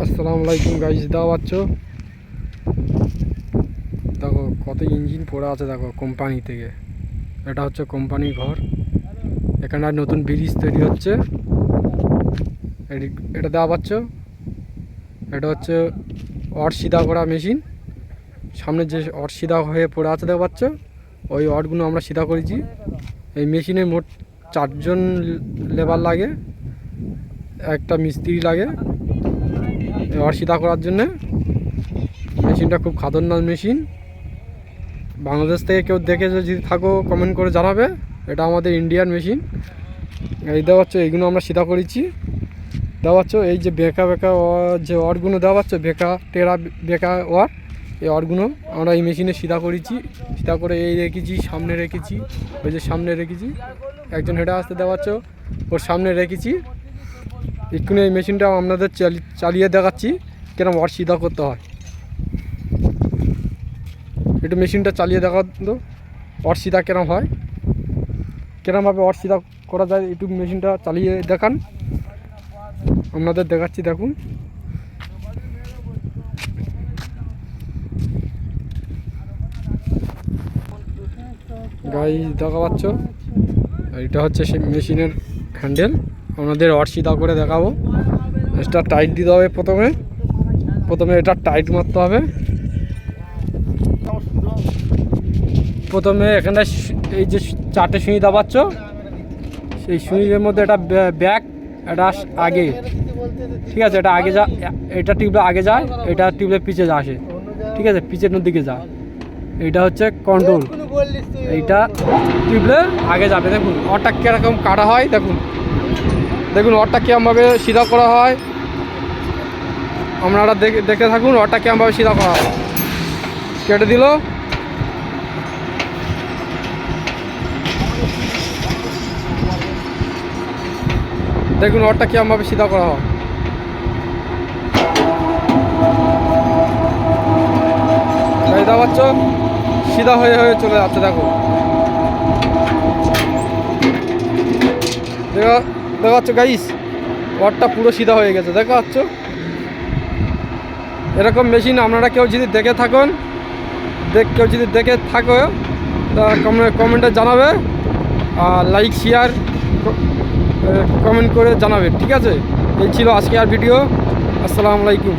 আসসালামু আলাইকুম গাইস, দাও পাচ্ছ দেখো কত ইঞ্জিন পড়ে আছে। দেখো কোম্পানি থেকে, এটা হচ্ছে কোম্পানির ঘর। এখানে নতুন ব্রিজ তৈরি হচ্ছে। এটা দেওয়া পাচ্ছ, এটা হচ্ছে অট সিধা করা মেশিন। সামনে যে অট সিধা হয়ে পড়ে আছে দেখতে পাচ্ছ, ওই অটগুলো আমরা সিধা করেছি। এই মেশিনে মোট 4 জন লেবার লাগে, একটা মিস্ত্রি লাগে এই অট সিধা করার জন্যে। মেশিনটা খুব খাতরনাক মেশিন। বাংলাদেশ থেকে কেউ দেখে যদি থাকো কমেন্ট করে জানাবে। এটা আমাদের ইন্ডিয়ান মেশিন। এই দেওয়া হচ্ছে, এইগুলো আমরা সিধা করেছি। দেওয়া হচ্ছে এই যে বেঁকা বেঁকা যে ওয়ার্ডগুলো দেওয়া হচ্ছে, বেঁকা টেরা বেঁকা ওয়ার্ড, এই ওয়ার্ডগুলো আমরা এই মেশিনে সিধা করেছি। সিধা করে এই রেখেছি, সামনে রেখেছি, ওই যে সামনে রেখেছি। একজন হেঁটে আসতে দেওয়া হচ্ছে, ওর সামনে রেখেছি। এক্ষুনি এই মেশিনটা আপনাদের চালিয়ে দেখাচ্ছি কেরম ওয়ার্ড সিধা করতে হয়। একটু মেশিনটা চালিয়ে দেখা তো অট সিধা কেরম হয়, কেরমভাবে অট সিধা করা যায়। একটু মেশিনটা চালিয়ে দেখান, আপনাদের দেখাচ্ছি। দেখুন গাইস, দেখা পাচ্ছ এটা হচ্ছে সেই মেশিনের হ্যান্ডেল। আপনাদের অট সিধা করে দেখাবো। এটা টাইট দিতে হবে। প্রথমে এটা টাইট মারতে হবে। প্রথমে এখানটা এই যে 4টে সুই দাবাচ্ছ, সেই সুইয়ের মধ্যে এটা ব্যাক, এটা আগে, ঠিক আছে। এটা আগে এটা টিউবলে আগে যায়, এটা টিউবলে পিছে আসে, ঠিক আছে, পিছের দিকে যায়। এইটা হচ্ছে কন্ট্রোল, এইটা টিউবলে আগে যাবে। দেখুন অটটা কীরকম কাটা হয়, দেখুন অটটা কেমনভাবে সিধা করা হয়। আপনারা দেখে থাকুন অটটা কেমনভাবে সিধা করা হয়। কেটে দিল, দেখুন অটটা কেমনভাবে সিধা করা হয়। দেখতে পাচ্ছ সিধা হয়ে হয়ে চলে যাচ্ছে। দেখো দেখা যাচ্ছে গাইস, অটটা পুরো সিধা হয়ে গেছে। দেখা যাচ্ছ এরকম মেশিন আপনারা কেউ যদি দেখে থাকো তা কমেন্টে জানাবে। আর লাইক শেয়ার কমেন্ট করে জানাবে, ঠিক আছে। এই ছিল আজকে আর ভিডিও। আসসালামু আলাইকুম।